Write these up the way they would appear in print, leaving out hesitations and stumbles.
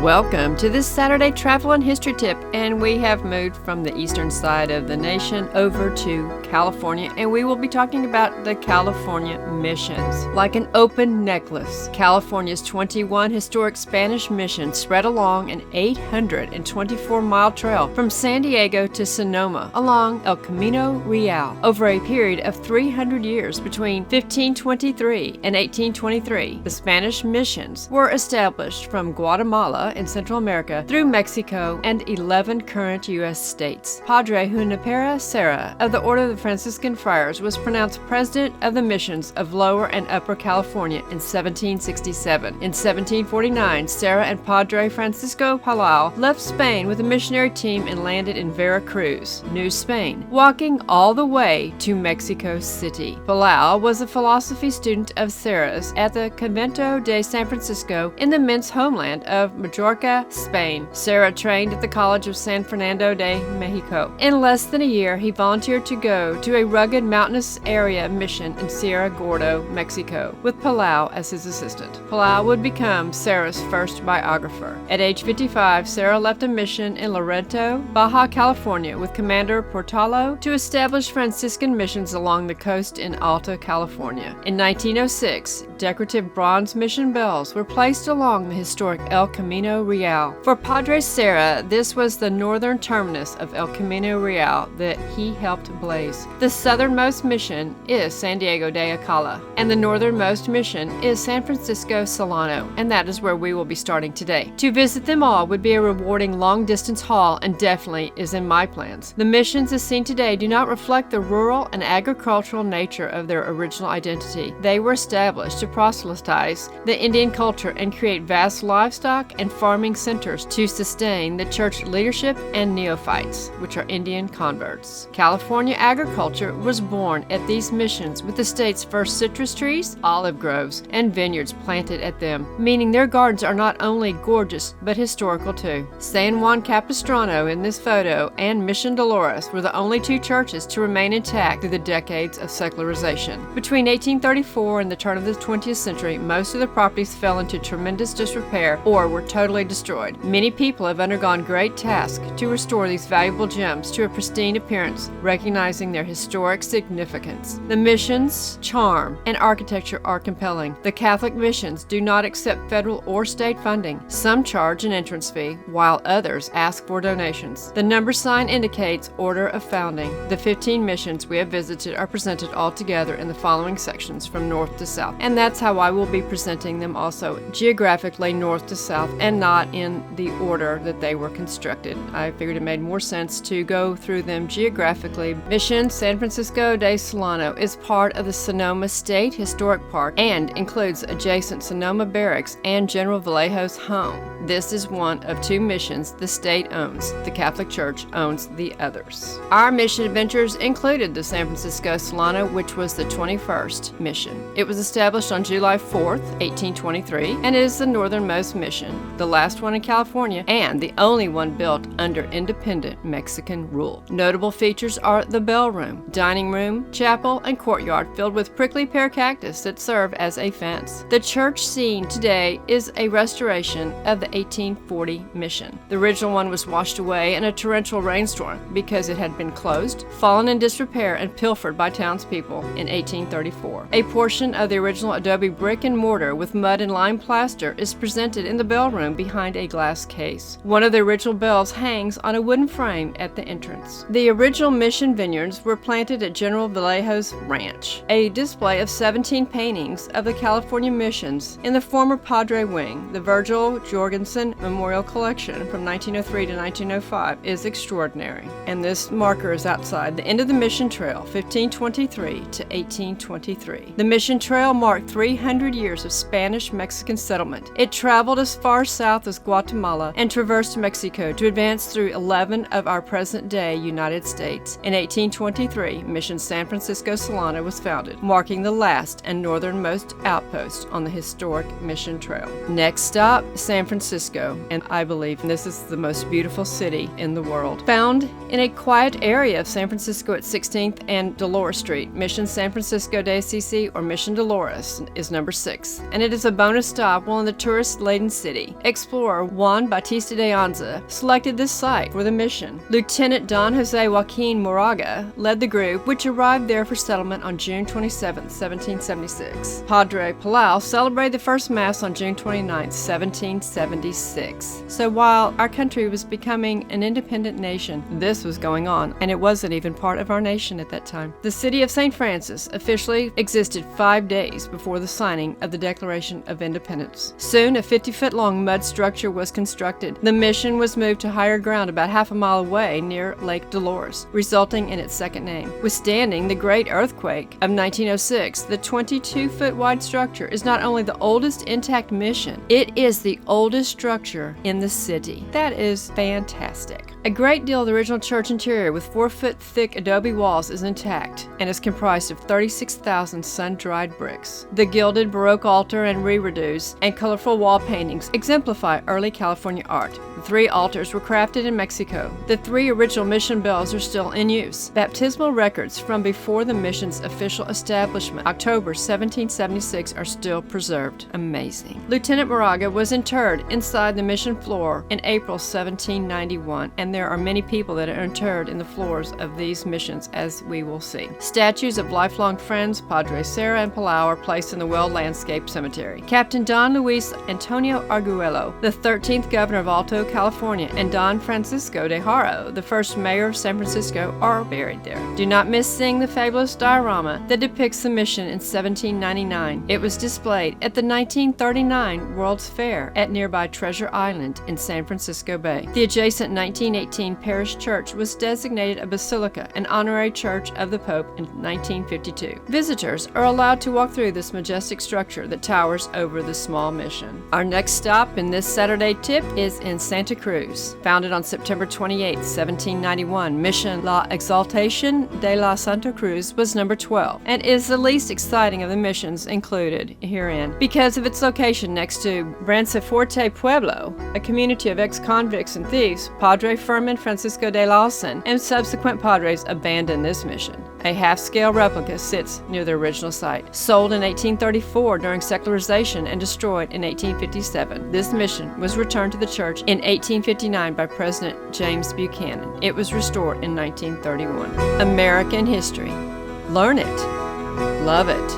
Welcome to this Saturday Travel and History Tip, and we have moved from the eastern side of the nation over to California, and we will be talking about the California missions. Like an open necklace, California's 21 historic Spanish missions spread along an 824-mile trail from San Diego to Sonoma along El Camino Real over a period of 300 years between 1523 and 1823. The Spanish missions were established from Guatemala in Central America through Mexico and 11 current U.S. states. Padre Junipero Serra of the Order of the Franciscan Friars was pronounced president of the missions of Lower and Upper California in 1767. In 1749, Serra and Padre Francisco Palau left Spain with a missionary team and landed in Veracruz, New Spain, walking all the way to Mexico City. Palau was a philosophy student of Serra's at the Convento de San Francisco in the Mint's homeland of Majorca, Spain. Serra trained at the College of San Fernando de Mexico. In less than a year, he volunteered to go to a rugged mountainous area mission in Sierra Gordo, Mexico, with Palau as his assistant. Palau would become Serra's first biographer. At age 55, Serra left a mission in Loreto, Baja California, with Commander Portalo to establish Franciscan missions along the coast in Alta California. In 1906, decorative bronze mission bells were placed along the historic El Camino Real. For Padre Serra, this was the northern terminus of El Camino Real that he helped blaze. The southernmost mission is San Diego de Acala, and the northernmost mission is San Francisco Solano, and that is where we will be starting today. To visit them all would be a rewarding long-distance haul and definitely is in my plans. The missions as seen today do not reflect the rural and agricultural nature of their original identity. They were established to proselytize the Indian culture and create vast livestock and farming centers to sustain the church leadership and neophytes, which are Indian converts. California agriculture was born at these missions with the state's first citrus trees, olive groves, and vineyards planted at them, meaning their gardens are not only gorgeous but historical too. San Juan Capistrano in this photo and Mission Dolores were the only two churches to remain intact through the decades of secularization. Between 1834 and the turn of the 20th century, most of the properties fell into tremendous disrepair or were totally destroyed. Many people have undergone great tasks to restore these valuable gems to a pristine appearance, recognizing their historic significance. The missions' charm and architecture are compelling. The Catholic missions do not accept federal or state funding. Some charge an entrance fee, while others ask for donations. The number sign indicates order of founding. The 15 missions we have visited are presented all together in the following sections from north to south, and that's how I will be presenting them also, geographically north to south and not in the order that they were constructed. I figured it made more sense to go through them geographically. Mission San Francisco de Solano is part of the Sonoma State Historic Park and includes adjacent Sonoma Barracks and General Vallejo's home. This is one of two missions the state owns. The Catholic Church owns the others. Our mission adventures included the San Francisco Solano, which was the 21st mission. It was established on July 4th, 1823, and is the northernmost mission, the last one in California, and the only one built under independent Mexican rule. Notable features are the bell room, dining room, chapel, and courtyard filled with prickly pear cactus that serve as a fence. The church seen today is a restoration of the 1840 mission. The original one was washed away in a torrential rainstorm because it had been closed, fallen in disrepair, and pilfered by townspeople in 1834. A portion of the original adobe brick and mortar with mud and lime plaster is presented in the bell room behind a glass case. One of the original bells hangs on a wooden frame at the entrance. The original mission vineyards were planted at General Vallejo's ranch. A display of 17 paintings of the California missions in the former Padre wing, the Virgil Jorgensen Memorial Collection from 1903 to 1905, is extraordinary. And this marker is outside the end of the mission trail, 1523 to 1823. The mission trail marked 300 years of Spanish-Mexican settlement. It traveled as far south as Guatemala and traversed Mexico to advance through 11 of our present-day United States. In 1823, Mission San Francisco Solano was founded, marking the last and northernmost outpost on the historic mission trail. Next stop, San Francisco Francisco, and I believe this is the most beautiful city in the world. Found in a quiet area of San Francisco at 16th and Dolores Street, Mission San Francisco de Assisi, or Mission Dolores, is number 6, and it is a bonus stop while in the tourist-laden city. Explorer Juan Bautista de Anza selected this site for the mission. Lieutenant Don Jose Joaquin Moraga led the group, which arrived there for settlement on June 27, 1776. Padre Palau celebrated the first Mass on June 29, 1776. So while our country was becoming an independent nation, this was going on, and it wasn't even part of our nation at that time. The city of St. Francis officially existed 5 days before the signing of the Declaration of Independence. Soon, a 50-foot-long mud structure was constructed. The mission was moved to higher ground about half a mile away near Lake Dolores, resulting in its second name. Withstanding the Great Earthquake of 1906, the 22-foot-wide structure is not only the oldest intact mission, it is the oldest structure in the city. That is fantastic. A great deal of the original church interior with 4-foot-thick adobe walls is intact and is comprised of 36,000 sun-dried bricks. The gilded Baroque altar and reredos and colorful wall paintings exemplify early California art. The 3 altars were crafted in Mexico. The 3 original mission bells are still in use. Baptismal records from before the mission's official establishment, October 1776, are still preserved. Amazing. Lieutenant Moraga was interred inside the mission floor in April 1791, and there are many people that are interred in the floors of these missions, as we will see. Statues of lifelong friends, Padre Serra and Palau, are placed in the well-landscaped cemetery. Captain Don Luis Antonio Arguello, the 13th governor of Alto California, and Don Francisco de Haro, the first mayor of San Francisco, are buried there. Do not miss seeing the fabulous diorama that depicts the mission in 1799. It was displayed at the 1939 World's Fair at nearby Treasure Island in San Francisco Bay. The adjacent 1918 parish church was designated a basilica, an honorary church of the Pope, in 1952. Visitors are allowed to walk through this majestic structure that towers over the small mission. Our next stop in this Saturday tip is in Santa Cruz. Founded on September 28, 1791, Mission La Exaltación de la Santa Cruz was number 12 and is the least exciting of the missions included herein because of its location next to Branciforte Pueblo, a community of ex-convicts and thieves. Padre Fermin Francisco de Lawson and subsequent padres abandoned this mission. A half-scale replica sits near the original site. Sold in 1834 during secularization and destroyed in 1857, this mission was returned to the church in 1859 by President James Buchanan. It was restored in 1931. American history. Learn it. Love it.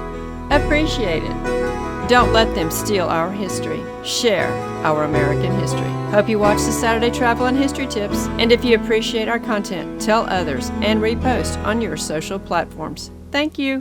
Appreciate it. Don't let them steal our history. Share our American history. Hope you watch the Saturday Travel and History Tips, and if you appreciate our content, tell others and repost on your social platforms. Thank you.